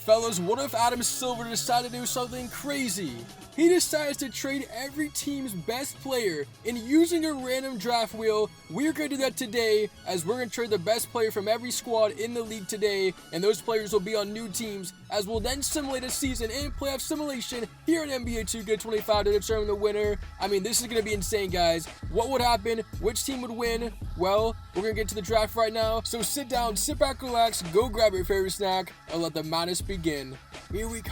Fellas, what if Adam Silver decided to do something crazy? He decides to trade every team's best player, and using a random draft wheel, we're going to do that today, as we're going to trade the best player from every squad in the league today, and those players will be on new teams, as we'll then simulate a season and playoff simulation here in NBA 2K25 to determine the winner. I mean, this is going to be insane, guys. What would happen? Which team would win? Well, we're going to get to the draft right now, so sit down, sit back, relax, go grab your favorite snack, and let the madness begin. Here we go.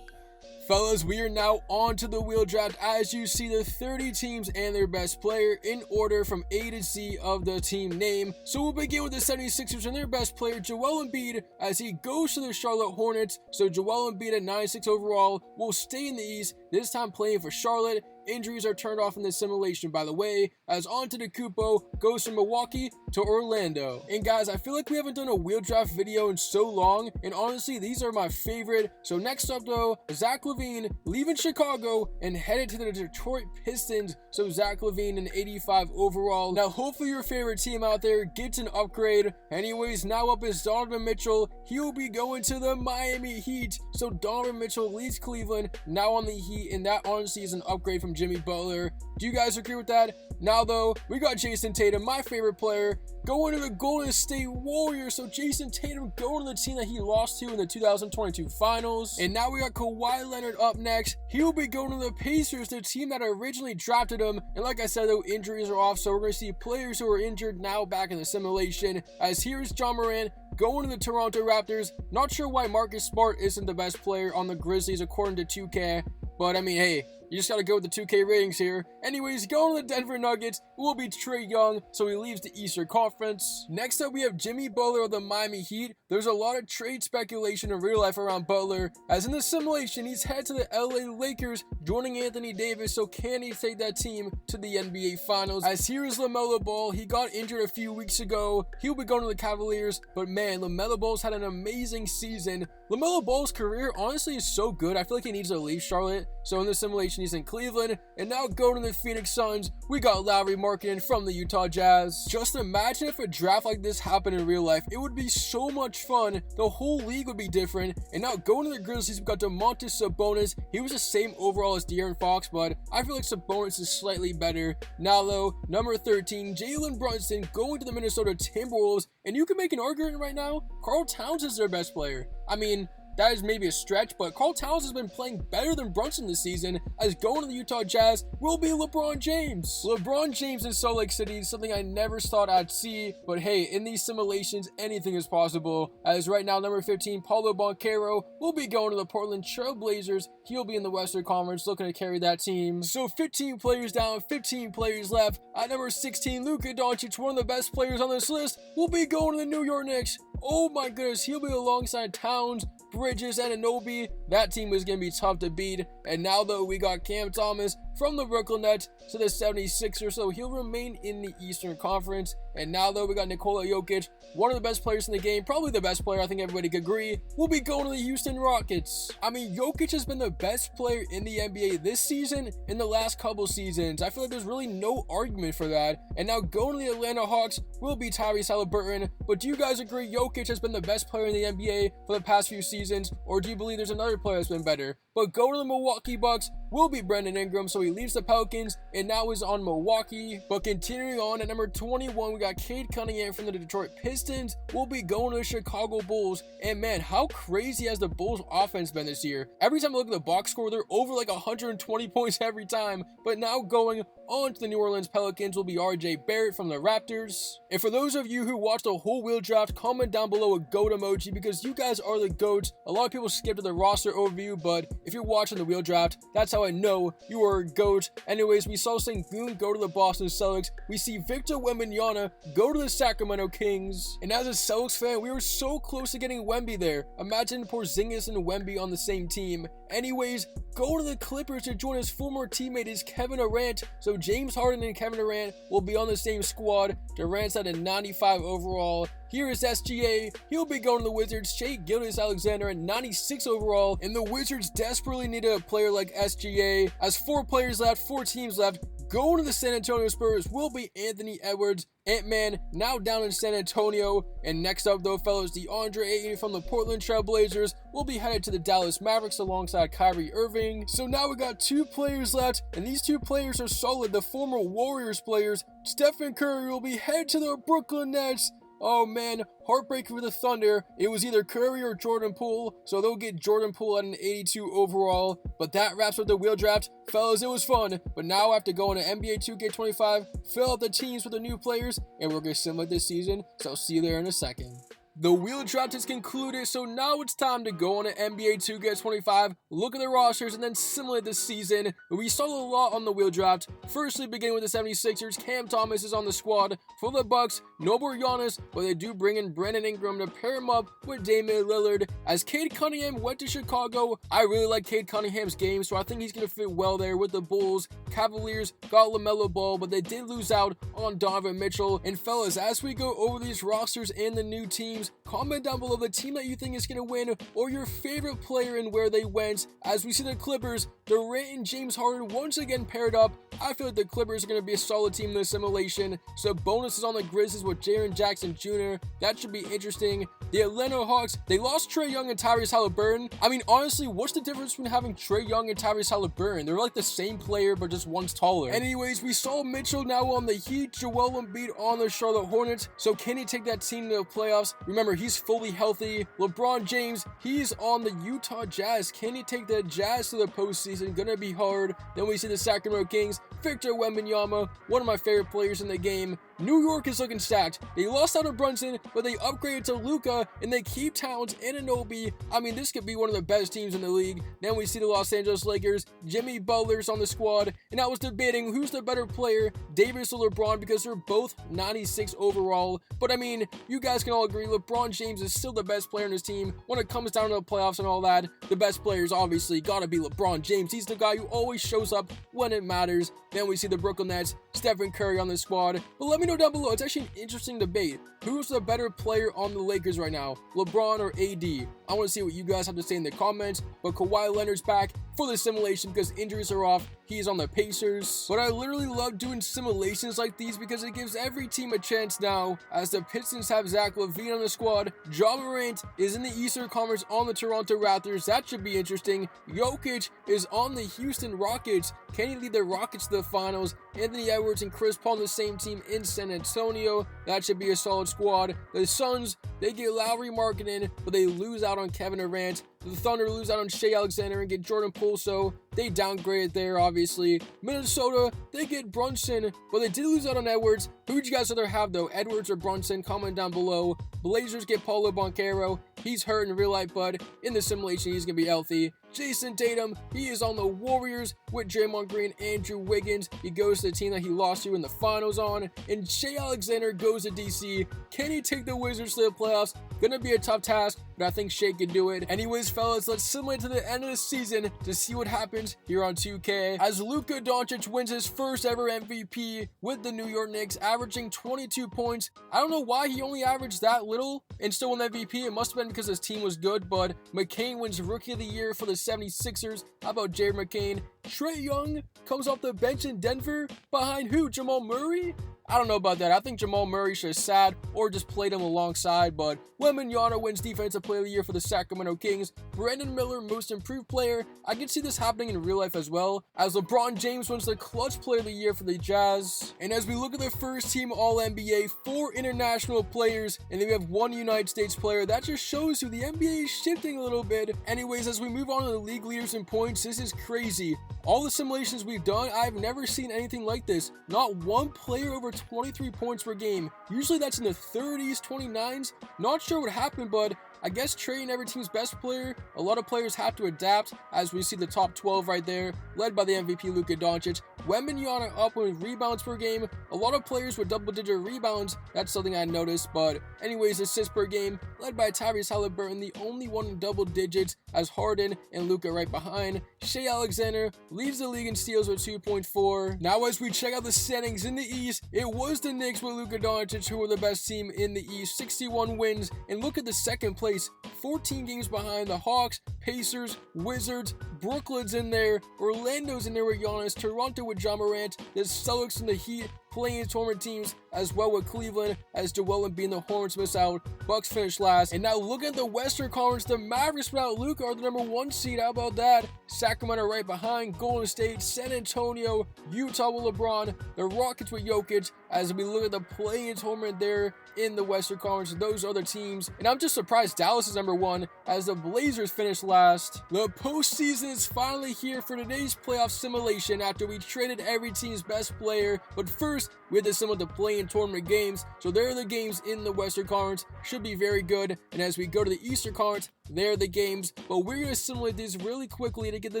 Fellas, we are now on to the wheel draft. As you see, the 30 teams and their best player in order from A to Z of the team name. So we'll begin with the 76ers and their best player, Joel Embiid, as he goes to the Charlotte Hornets. So Joel Embiid at 96 overall will stay in the East, this time playing for Charlotte. Injuries are turned off in the simulation, by the way, as Antetokounmpo goes from Milwaukee to Orlando. And guys, I feel like we haven't done a wheel draft video in so long, and honestly, these are my favorite. So next up though, Zach LaVine leaving Chicago and headed to the Detroit Pistons. So Zach LaVine an 85 overall. Now hopefully your favorite team out there gets an upgrade. Anyways, now up is Donovan Mitchell. He'll be going to the Miami Heat. So Donovan Mitchell leads Cleveland, now on the Heat, and that honestly is an upgrade from Jimmy Butler. Do you guys agree with that? Now though, we got Jason Tatum, my favorite player, going to the Golden State Warriors. So Jason Tatum going to the team that he lost to in the 2022 finals. And now we got Kawhi Leonard up next. He'll be going to the Pacers, the team that originally drafted him. And like I said though, injuries are off, so we're going to see players who are injured now back in the simulation. As here's John Morant going to the Toronto Raptors. Not sure why Marcus Smart isn't the best player on the Grizzlies according to 2K. But I mean, hey, you just gotta go with the 2K ratings here. Anyways, going to the Denver Nuggets will be Trae Young, so he leaves the Eastern Conference. Next up, we have Jimmy Butler of the Miami Heat. There's a lot of trade speculation in real life around Butler, as in the simulation, he's headed to the LA Lakers, joining Anthony Davis, so can he take that team to the NBA Finals? As here is LaMelo Ball. He got injured a few weeks ago. He'll be going to the Cavaliers, but man, LaMelo Ball's had an amazing season. LaMelo Ball's career honestly is so good, I feel like he needs to leave Charlotte. So in the simulation, he's in Cleveland, and now going to the Phoenix Suns, we got Lauri Markkanen from the Utah Jazz. Just imagine if a draft like this happened in real life. It would be so much fun. The whole league would be different. And now going to the Grizzlies, we got Domantas Sabonis. He was the same overall as De'Aaron Fox, but I feel like Sabonis is slightly better. Now though, number 13, Jalen Brunson going to the Minnesota Timberwolves, and you can make an argument right now, Karl Towns is their best player. I mean, that is maybe a stretch, but Karl Towns has been playing better than Brunson this season, as going to the Utah Jazz will be LeBron James. LeBron James in Salt Lake City is something I never thought I'd see, but hey, in these simulations, anything is possible. As right now, number 15, Paulo Banchero will be going to the Portland Trail Blazers. He'll be in the Western Conference looking to carry that team. So 15 players down, 15 players left. At number 16, Luka Doncic, one of the best players on this list, will be going to the New York Knicks. Oh my goodness, he'll be alongside Towns, Bridges, and Anunoby. That team is going to be tough to beat. And now though, we got Cam Thomas from the Brooklyn Nets to the 76ers, so he'll remain in the Eastern Conference. And now though, we got Nikola Jokic, one of the best players in the game, probably the best player, I think everybody could agree, will be going to the Houston Rockets. I mean, Jokic has been the best player in the NBA this season, in the last couple seasons. I feel like there's really no argument for that. And now going to the Atlanta Hawks will be Tyrese Haliburton. But do you guys agree Jokic has been the best player in the NBA for the past few seasons, or do you believe there's another player that's been better? But going to the Milwaukee Bucks will be Brandon Ingram, so he leaves the Pelicans and now is on Milwaukee. But continuing on, at number 21, we got Cade Cunningham from the Detroit Pistons, will be going to the Chicago Bulls. And man, how crazy has the Bulls offense been this year? Every time I look at the box score, they're over like 120 points every time. But now going on to the New Orleans Pelicans will be RJ Barrett from the Raptors. And for those of you who watched the whole wheel draft, comment down below a GOAT emoji, because you guys are the GOATs. A lot of people skip to the roster overview, but if you're watching the wheel draft, that's how I know you are a GOAT. Anyways, we saw Sengun go to the Boston Celtics. We see Victor Wembanyama go to the Sacramento Kings. And as a Celtics fan, we were so close to getting Wemby there. Imagine Porzingis and Wemby on the same team. Anyways, go to the Clippers to join his former teammate is Kevin Durant. So James Harden and Kevin Durant will be on the same squad. Durant's at a 95 overall. Here is SGA. He'll be going to the Wizards. Shai Gilgeous-Alexander at 96 overall. And the Wizards desperately needed a player like SGA. As 4 players left, 4 teams left. Going to the San Antonio Spurs will be Anthony Edwards, Ant-Man, now down in San Antonio. And next up though, fellas, DeAndre Ayton from the Portland Trail Blazers will be headed to the Dallas Mavericks alongside Kyrie Irving. So now we got 2 players left, and these 2 players are solid. The former Warriors players. Stephen Curry will be headed to the Brooklyn Nets. Oh man, heartbreaking for the Thunder. It was either Curry or Jordan Poole, so they'll get Jordan Poole at an 82 overall. But that wraps up the wheel draft. Fellas, it was fun, but now I have to go into NBA 2K25, fill up the teams with the new players, and we're going to simulate this season, so I'll see you there in a second. The wheel draft is concluded, so now it's time to go on to NBA 2K25, look at the rosters, and then simulate the season. We saw a lot on the wheel draft. Firstly, beginning with the 76ers, Cam Thomas is on the squad. For the Bucks, no more Giannis, but they do bring in Brandon Ingram to pair him up with Damian Lillard. As Cade Cunningham went to Chicago, I really like Cade Cunningham's game, so I think he's going to fit well there with the Bulls. Cavaliers got LaMelo Ball, but they did lose out on Donovan Mitchell. And fellas, as we go over these rosters and the new teams, comment down below the team that you think is going to win or your favorite player and where they went. As we see the Clippers, Durant and James Harden once again paired up. I feel like the Clippers are going to be a solid team in this simulation. So bonuses on the Grizzlies with Jaren Jackson Jr. That should be interesting. The Atlanta Hawks, they lost Trae Young and Tyrese Halliburton. I mean, honestly, what's the difference between having Trae Young and Tyrese Halliburton? They're like the same player, but just one's taller. Anyways, we saw Mitchell now on the Heat, Joel Embiid on the Charlotte Hornets. So can he take that team to the playoffs? Remember, he's fully healthy. LeBron James, he's on the Utah Jazz. Can he take the Jazz to the postseason? Gonna be hard. Then we see the Sacramento Kings, Victor Wembanyama, one of my favorite players in the game. New York is looking stacked. They lost out of Brunson, but they upgraded to Luka, and they keep Towns and Anunoby. I mean, this could be one of the best teams in the league. Then we see the Los Angeles Lakers, Jimmy Butler's on the squad, and I was debating who's the better player, Davis or LeBron, because they're both 96 overall. But I mean, you guys can all agree, LeBron James is still the best player in his team. When it comes down to the playoffs and all that, the best players obviously gotta be LeBron James. He's the guy who always shows up when it matters. Then we see the Brooklyn Nets, Stephen Curry on the squad. But let me know down below, it's actually an interesting debate. Who's the better player on the Lakers right now, LeBron or AD? I want to see what you guys have to say in the comments. But Kawhi Leonard's back for the simulation because injuries are off. He's on the Pacers. But I literally love doing simulations like these because it gives every team a chance now. As the Pistons have Zach LaVine on the squad, Ja Morant is in the Eastern Conference on the Toronto Raptors. That should be interesting. Jokic is on the Houston Rockets. Can he lead the Rockets to the finals? Anthony Edwards and Chris Paul on the same team in San Antonio. That should be a solid squad. The Suns, they get Lowry Markkanen, but they lose out on Kevin Durant. The Thunder lose out on Shea Alexander and get Jordan Poole, so they downgraded there, obviously. Minnesota, they get Brunson, but they did lose out on Edwards. Who would you guys rather have, though, Edwards or Brunson? Comment down below. Blazers get Paulo Banchero. He's hurt in real life, but in the simulation, he's going to be healthy. Jason Tatum, he is on the Warriors with Draymond Green, Andrew Wiggins. He goes to the team that he lost to in the finals on. And Shea Alexander goes to DC. Can he take the Wizards to the playoffs? Gonna be a tough task, but I think Shea can do it. Anyways, fellas, let's simulate to the end of the season to see what happens here on 2K. As Luka Doncic wins his first ever MVP with the New York Knicks, averaging 22 points. I don't know why he only averaged that little and still won the MVP. It must have been because his team was good, but McCain wins Rookie of the Year for the 76ers. How about Jared McCain? Trae Young comes off the bench in Denver behind who? Jamal Murray? I don't know about that. I think Jamal Murray should have sat or just played him alongside, but Wembanyama wins Defensive Player of the Year for the Sacramento Kings. Brandon Miller, Most Improved Player. I can see this happening in real life as well, as LeBron James wins the Clutch Player of the Year for the Jazz. And as we look at the first team All-NBA, 4 international players, and then we have 1 United States player. That just shows you the NBA is shifting a little bit. Anyways, as we move on to the league leaders in points, this is crazy. All the simulations we've done, I've never seen anything like this. Not one player over 23 points per game. Usually that's in the 30s, 29s. Not sure what happened, but I guess Trae and every team's best player. A lot of players have to adapt, as we see the top 12 right there, led by the MVP Luka Doncic. Wembanyama up with rebounds per game. A lot of players with double-digit rebounds. That's something I noticed, but anyways, assists per game, led by Tyrese Halliburton, the only one in double digits, as Harden and Luka right behind. Shea Alexander leads the league in steals with 2.4. Now as we check out the standings in the East, it was the Knicks with Luka Doncic who were the best team in the East, 61 wins. And look at the second place, 14 games behind the Hawks, Pacers, Wizards, Brooklyn's in there, Orlando's in there with Giannis, Toronto with Ja Morant, the Celtics and the Heat playing tournament teams, as well with Cleveland, as Joel Embiid and the Hornets miss out. Bucks finish last. And now look at the Western Conference. The Mavericks without Luka are the number 1 seed. How about that? Sacramento right behind, Golden State, San Antonio, Utah with LeBron, the Rockets with Jokic. As we look at the play-in tournament there in the Western Conference, those other teams. And I'm just surprised Dallas is number 1, as the Blazers finish last. The postseason is finally here for today's playoff simulation after we traded every team's best player. But first, we had to assemble the play-in tournament games. So there are the games in the Western Conference. Should be very good. And as we go to the Eastern Conference, there are the games. But we're going to simulate these really quickly to get the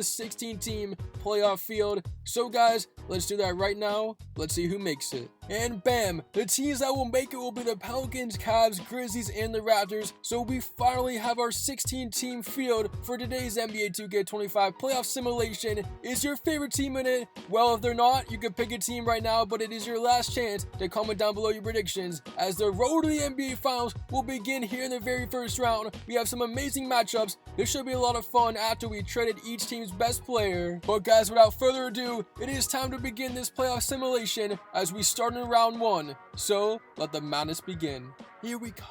16-team playoff field. So guys, let's do that right now. Let's see who makes it. And bam, the teams that will make it will be the Pelicans, Cavs, Grizzlies, and the Raptors. So we finally have our 16-team field for today's NBA 2K25 playoff simulation. Is your favorite team in it? Well, if they're not, you can pick a team right now, but it is your last chance to comment down below your predictions, as the road to the NBA Finals will begin here in the very first round. We have some amazing matchups. This should be a lot of fun after we traded each team's best player. But guys, without further ado, it is time to begin this playoff simulation as we start in round 1. So let the madness begin. Here we go.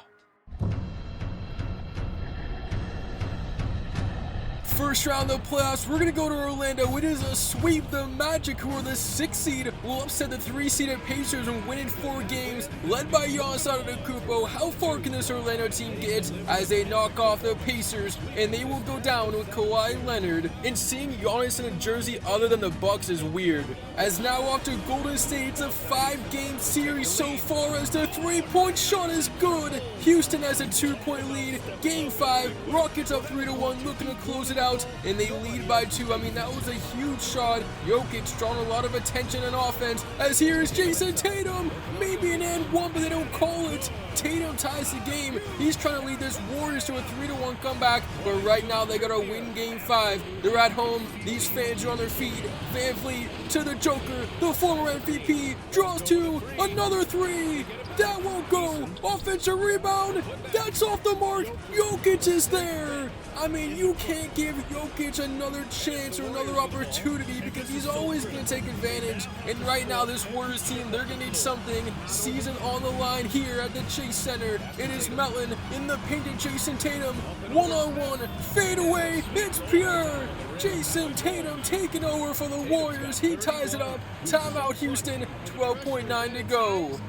First round of the playoffs, we're going to go to Orlando. It is a sweep. The Magic, who are the 6th seed, will upset the 3-seeded Pacers and win in 4 games, led by Giannis Antetokounmpo. How far can this Orlando team get as they knock off the Pacers, and they will go down with Kawhi Leonard? And seeing Giannis in a jersey other than the Bucks is weird. As now off to Golden State, it's a 5-game series so far, as the 3-point shot is good. Houston has a 2-point lead. Game 5, Rockets up 3-1, looking to close it out, and they lead by 2. I mean, that was a huge shot. Jokic drawing a lot of attention and offense, as here is Jason Tatum. Maybe an and one, but they don't call it. Tatum ties the game. He's trying to lead this Warriors to a 3-1 comeback, but right now they gotta win game 5. They're at home. These fans are on their feet. Van Vliet to the Joker, the former MVP, draws 2, another 3. That won't go. Offensive rebound. That's off the mark. Jokic is there. I mean, you can't give Jokic another chance or another opportunity, because he's always going to take advantage. And right now, this Warriors team, they're going to need something. Season on the line here at the Chase Center. It is Melton in the paint to Jason Tatum. One-on-one, fade away. It's pure. Jason Tatum taking over for the Warriors. He ties it up. Timeout, Houston. 12.9 to go.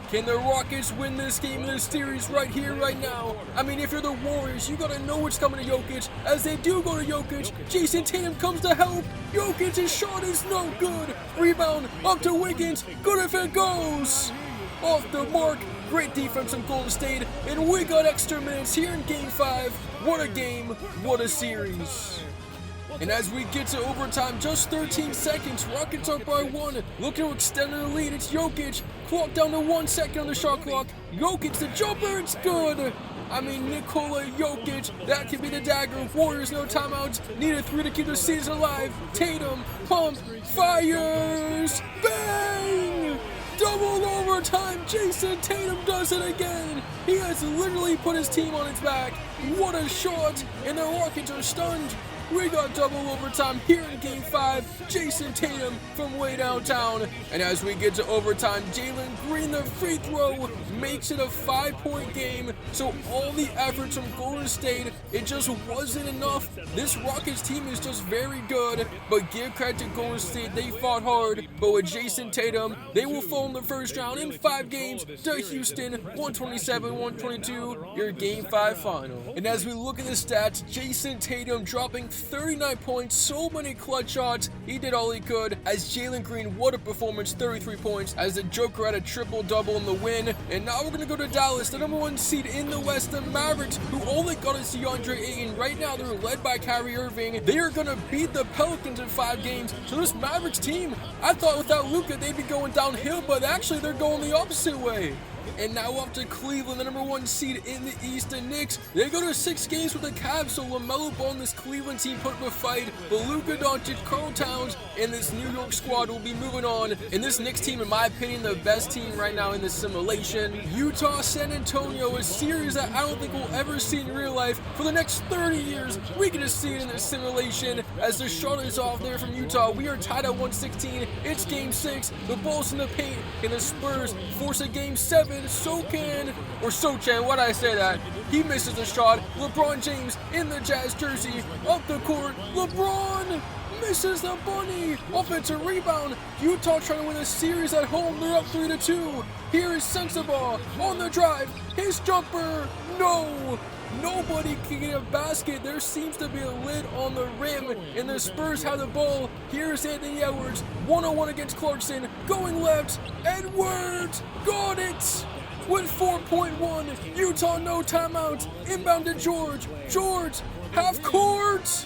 Can the Rockets win this game in this series right here, right now? I mean, if you're the Warriors, you gotta know what's coming to Jokic. As they do go to Jokic, Jason Tatum comes to help. Jokic's shot is no good. Rebound up to Wiggins. Good if it goes. Off the mark. Great defense from Golden State. And we got extra minutes here in Game 5. What a game. What a series. And as we get to overtime, just 13 seconds, Rockets up by 1, looking to extend the lead. It's Jokic, clock down to 1 second on the shot clock. Jokic, the jumper, it's good. I mean, Nikola Jokic, that could be the dagger. Warriors, no timeouts, need a 3 to keep the season alive. Tatum, pump, fires, bang! Double overtime, Jason Tatum does it again. He has literally put his team on its back. What a shot, and the Rockets are stunned. We got double overtime here in Game 5. Jason Tatum from way downtown. And as we get to overtime, Jalen Green, the free throw, makes it a 5-point game. So all the efforts from Golden State, it just wasn't enough. This Rockets team is just very good. But give credit to Golden State, they fought hard. But with Jason Tatum, they will fall in the first round in 5 games to Houston, 127-122, your Game 5 final. And as we look at the stats, Jason Tatum dropping 39 points, so many clutch shots. He did all he could. As Jalen Green, what a performance, 33 points, as the Joker had a triple-double in the win. And now we're going to go to Dallas, the number 1 seed in the West, the Mavericks, who all they got is DeAndre Ayton. Right now, they're led by Kyrie Irving. They are going to beat the Pelicans in 5 games. So this Mavericks team, I thought without Luka, they'd be going downhill, but actually they're going the opposite way. And now off to Cleveland, the number 1 seed in the East. The Knicks, they go to 6 games with the Cavs, so LaMelo Ball and this Cleveland team put up a fight. But Luka Doncic, Karl Towns, and this New York squad will be moving on. And this Knicks team, in my opinion, the best team right now in this simulation. Utah, San Antonio, a series that I don't think we'll ever see in real life for the next 30 years. We get to see it in this simulation as the shot is off there from Utah. We are tied at 116. It's game 6. The ball's in the paint, and the Spurs force a game 7. Sochan, why'd I say that? He misses the shot. LeBron James in the Jazz jersey, up the court. LeBron misses the bunny. Offensive rebound. Utah trying to win a series at home. They're up 3-2. Here is Sensabaugh on the drive. His jumper. No. Nobody can get a basket. There seems to be a lid on the rim, and the Spurs have the ball. Here's Anthony Edwards, 1-on-1 against Clarkson, going left. Edwards got it with 4.1. Utah, no timeouts. Inbound to George. George, half court.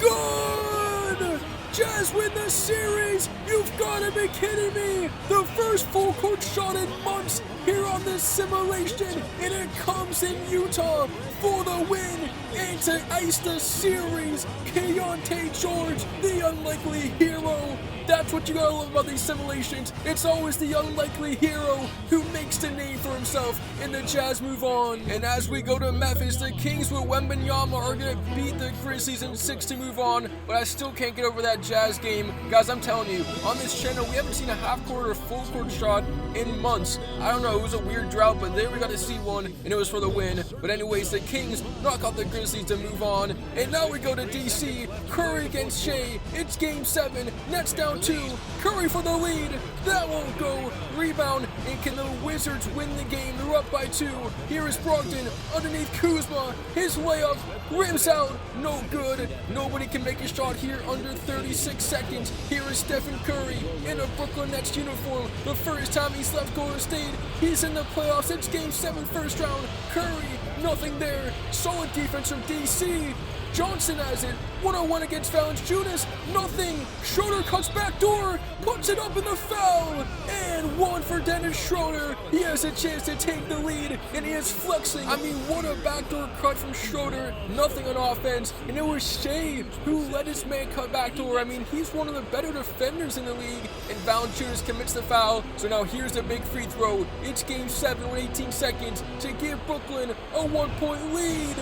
Good! Jazz win the series! You've got to be kidding me! The first full court shot in months here on this simulation, and it comes in Utah for the win and to ice the series. Keontae George, the unlikely hero. That's what you gotta love about these simulations. It's always the unlikely hero who makes the name for himself, and the Jazz move on. And as we go to Memphis, the Kings with Wembanyama are gonna beat the Grizzlies in 6 to move on, but I still can't get over that Jazz game. Guys, I'm telling you, on this channel, we haven't seen a half-court or full-court shot in months. I don't know, it was a weird drought, but there we got to see one, and it was for the win. But anyways, the Kings knock out the Grizzlies to move on. And now we go to DC. Curry against Shea. It's game 7. Nets down 2. Curry for the lead. That won't go. Rebound. And can the Wizards win the game? They're up by 2. Here is Brogdon underneath Kuzma. His layup rims out. No good. Nobody can make a shot here under 36 seconds. Here is Stephen Curry in a Brooklyn Nets uniform. The first time he's left Golden State. He's in the playoffs. It's game 7, first round. Curry, nothing there. Solid defense from DC. Johnson has it. 1-on-1 against Valanciunas. Nothing. Schroeder cuts back door. Puts it up in the foul. And 1 for Dennis Schroeder. He has a chance to take the lead. And he is flexing. I mean, what a backdoor cut from Schroeder. Nothing on offense. And it was Shea who let his man cut backdoor. I mean, he's one of the better defenders in the league. And Valanciunas commits the foul. So now here's the big free throw. It's game 7 with 18 seconds to give Brooklyn a 1-point lead.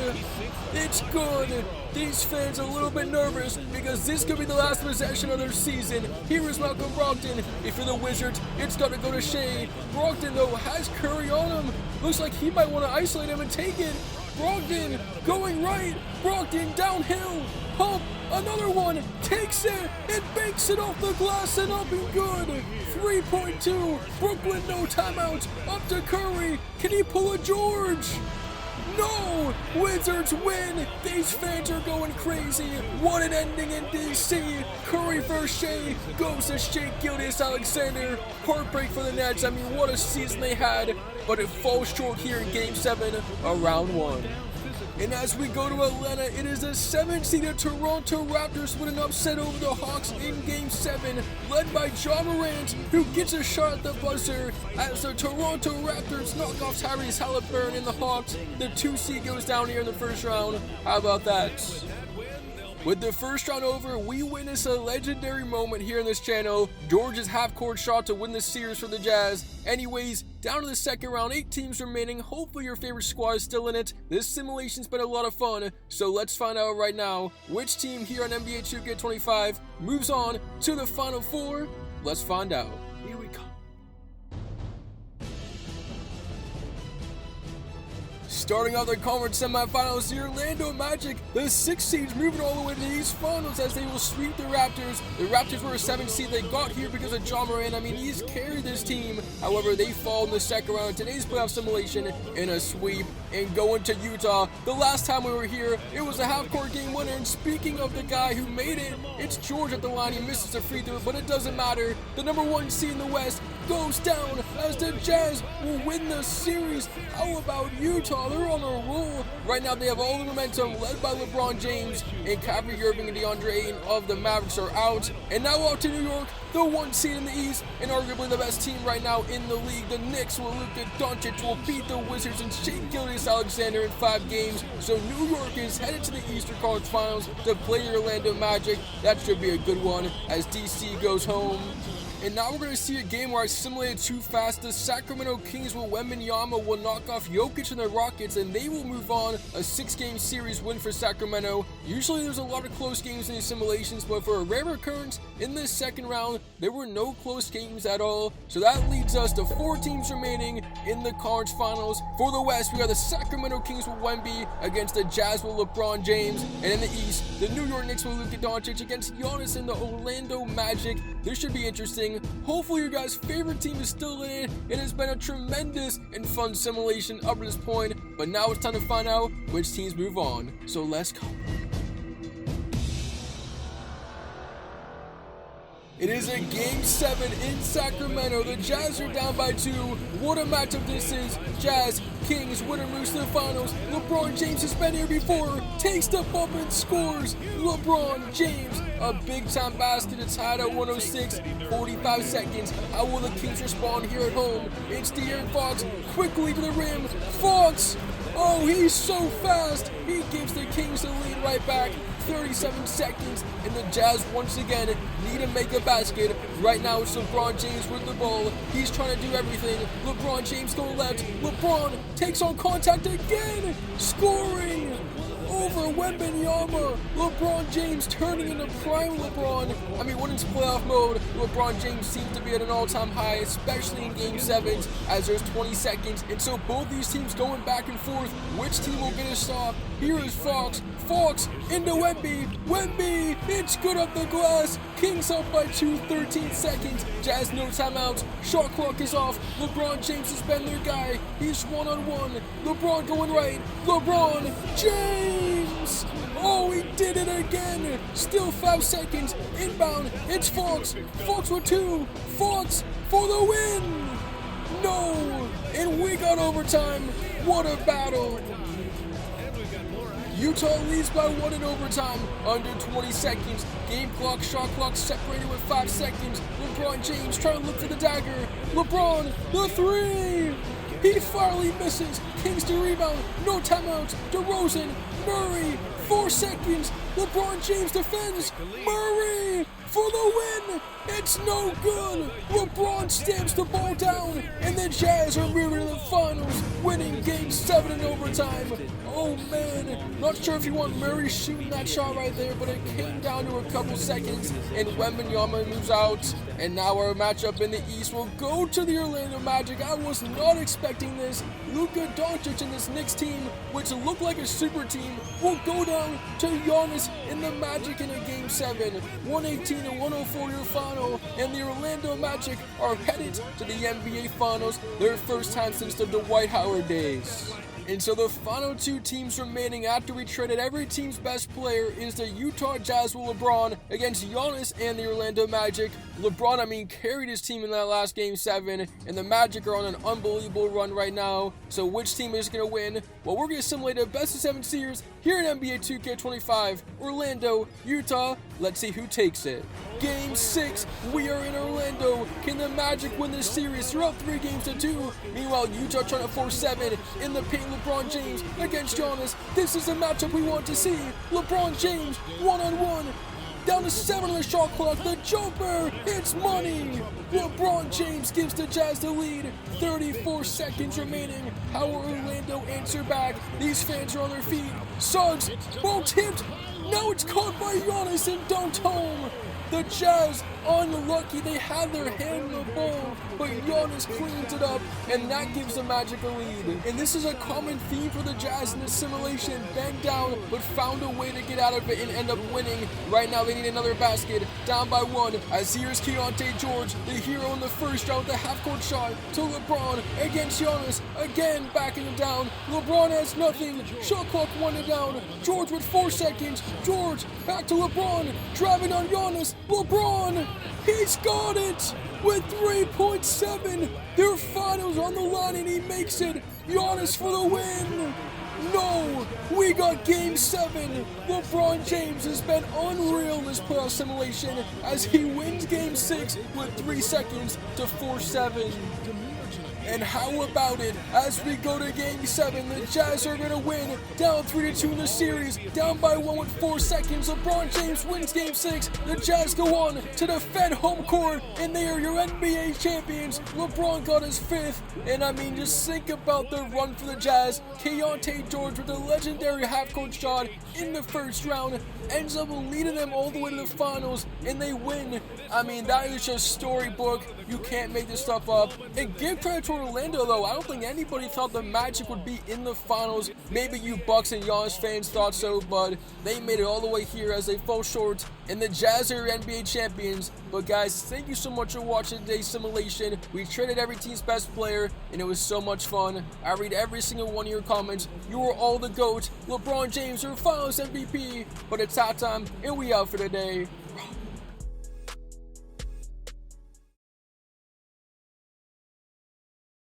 It's good. These fans are a little bit nervous because this could be the last possession of their season. Here is Malcolm Brogdon. If you're the Wizards, it's got to go to Shea. Brogdon, though, has Curry on him. Looks like he might want to isolate him and take it. Brogdon going right. Brogdon downhill. Pump. Another one. Takes it and banks it off the glass and up and good. 3.2. Brooklyn, no timeouts. Up to Curry. Can he pull a George? No! Wizards win! These fans are going crazy! What an ending in DC! Curry versus Shea goes to Shea Gilgeous-Alexander. Heartbreak for the Nets. I mean, what a season they had, but it falls short here in Game 7 of Round 1. And as we go to Atlanta, it is the 7th-seeded Toronto Raptors with an upset over the Hawks in Game 7, led by Ja Morant, who gets a shot at the buzzer as the Toronto Raptors knock off Tyrese Haliburton and the Hawks. The 2 seed goes down here in the first round. How about that? With the first round over, we witness a legendary moment here on this channel. George's half-court shot to win the series for the Jazz. Anyways, down to the second round, 8 teams remaining. Hopefully your favorite squad is still in it. This simulation's been a lot of fun, so let's find out right now which team here on NBA 2K25 moves on to the Final Four. Let's find out. Here we go. Starting out the conference semifinals, the Orlando Magic, the 6th seeds moving all the way to these finals as they will sweep the Raptors. The Raptors were a 7th seed. They got here because of Ja Morant. I mean, he's carried this team. However, they fall in the second round of today's playoff simulation in a sweep and go into Utah. The last time we were here, it was a half-court game winner. And speaking of the guy who made it, it's George at the line. He misses a free throw, but it doesn't matter. The number 1 seed in the West goes down as the Jazz will win the series. How about Utah Utah, they're on a roll. Right now they have all the momentum, led by LeBron James, and Kyrie Irving and DeAndre Ayton of the Mavericks are out. And now out to New York, the 1 seed in the East, and arguably the best team right now in the league. The Knicks with Luka Doncic will beat the Wizards and Shai Gilgeous-Alexander in 5 games. So New York is headed to the Eastern Conference Finals to play the Orlando Magic. That should be a good one as DC goes home. And now we're going to see a game where I simulated too fast. The Sacramento Kings with Wembanyama will knock off Jokic and the Rockets, and they will move on. A 6-game series win for Sacramento. Usually there's a lot of close games in these simulations, but for a rare occurrence in this second round, there were no close games at all. So that leads us to 4 teams remaining in the conference finals. For the West, we got the Sacramento Kings with Wemby against the Jazz with LeBron James. And in the East, the New York Knicks with Luka Doncic against Giannis and the Orlando Magic. This should be interesting. Hopefully your guys' favorite team is still in it. It has been a tremendous and fun simulation up to this point, but now it's time to find out which teams move on. So let's go. It is a Game 7 in Sacramento. The Jazz are down by 2. What a matchup this is. Jazz, Kings, winner moves to the finals. LeBron James has been here before. Takes the bump and scores. LeBron James, a big-time basket. It's tied at 106. 45 seconds. How will the Kings respond here at home? It's De'Aaron Fox quickly to the rim. Fox! Oh, he's so fast. He gives the Kings the lead right back. 37 seconds, and the Jazz once again need to make a basket. Right now it's LeBron James with the ball. He's trying to do everything. LeBron James going left. LeBron takes on contact again, scoring over Wembanyama. LeBron James turning into prime LeBron. I mean, when it's playoff mode, LeBron James seems to be at an all-time high, especially in Game 7s, as there's 20 seconds. And so both these teams going back and forth. Which team will get a stop? Here is Fox. Fox into Wemby. Wemby, it's good up the glass. Kings up by 2, 13 seconds. Jazz no timeouts. Shot clock is off. LeBron James has been their guy. He's one-on-one. LeBron going right. LeBron James. Oh, he did it again. Still 5 seconds. Inbound. It's Fox. Fox with 2. Fox for the win. No. And we got overtime. What a battle. Utah leads by 1 in overtime, under 20 seconds. Game clock, shot clock separated with 5 seconds. LeBron James trying to look for the dagger. LeBron, the 3! He finally misses. Kings to rebound, no timeouts. DeRozan, Murray, 4 seconds. LeBron James defends. Murray for the win. It's no good. LeBron stamps the ball down, and the Jazz are moving to the finals, winning Game 7 in overtime. Oh man, not sure if you want Murray shooting that shot right there, but it came down to a couple seconds, and Wembanyama moves out. And now our matchup in the East will go to the Orlando Magic. I was not expecting this. Luka Doncic and this Knicks team, which looked like a super team, will go down to Giannis and the Magic in a Game 7. 118 to 104 your final, and the Orlando Magic are headed to the NBA Finals, their first time since the Dwight Howard days. And so the final 2 teams remaining after we traded every team's best player is the Utah Jazz with LeBron against Giannis and the Orlando Magic. LeBron, carried his team in that last Game 7, and the Magic are on an unbelievable run right now. So which team is going to win? Well, we're going to simulate a best of 7 series here in NBA 2K25. Orlando, Utah, let's see who takes it. Game 6, we are in Orlando. Can the Magic win this series? They're up 3 games to 2. Meanwhile, Utah trying to force 7 in the paint. LeBron James against Giannis. This is the matchup we want to see. LeBron James, one-on-one. Down to 7 on the shot clock. The jumper, it's money. LeBron James gives the Jazz the lead. 34 seconds remaining. How will Orlando answer back? These fans are on their feet. Suggs, ball tipped. Now it's caught by Giannis and dunked home. The Jazz, unlucky, they had their hand on the ball, but Giannis cleans it up, and that gives the Magic a lead. And this is a common theme for the Jazz in this simulation. Banged down, but found a way to get out of it and end up winning. Right now, they need another basket. Down by 1, as here's Keontae George, the hero in the first round with a half-court shot to LeBron against Giannis. Again, backing him down. LeBron has nothing. Shot clock 1 down. George with 4 seconds. George, back to LeBron, driving on Giannis. LeBron, he's got it! with 3.7. Their finals on the line and he makes it. Giannis for the win. No, we got Game 7. LeBron James has been unreal in this playoff simulation as he wins Game 6 with 3 seconds to force 7. And how about it, as we go to Game 7, the Jazz are going to win, down 3-2 in the series, down by 1 with 4 seconds. LeBron James wins Game 6, the Jazz go on to defend home court, and they are your NBA champions. LeBron got his 5th, and I mean, just think about the run for the Jazz. Keontae George with a legendary half-court shot in the first round, ends up leading them all the way to the finals, and they win. I mean, that is just storybook. You can't make this stuff up. And give credit to Orlando, though. I don't think anybody thought the Magic would be in the finals. Maybe you Bucks and Giannis fans thought so, but they made it all the way here as they fall short, and the Jazz are NBA champions. But guys, thank you so much for watching today's simulation. We traded every team's best player, and it was so much fun. I read every single one of your comments. You are all the GOAT. LeBron James, your finals MVP. But it's that time, and we out for today.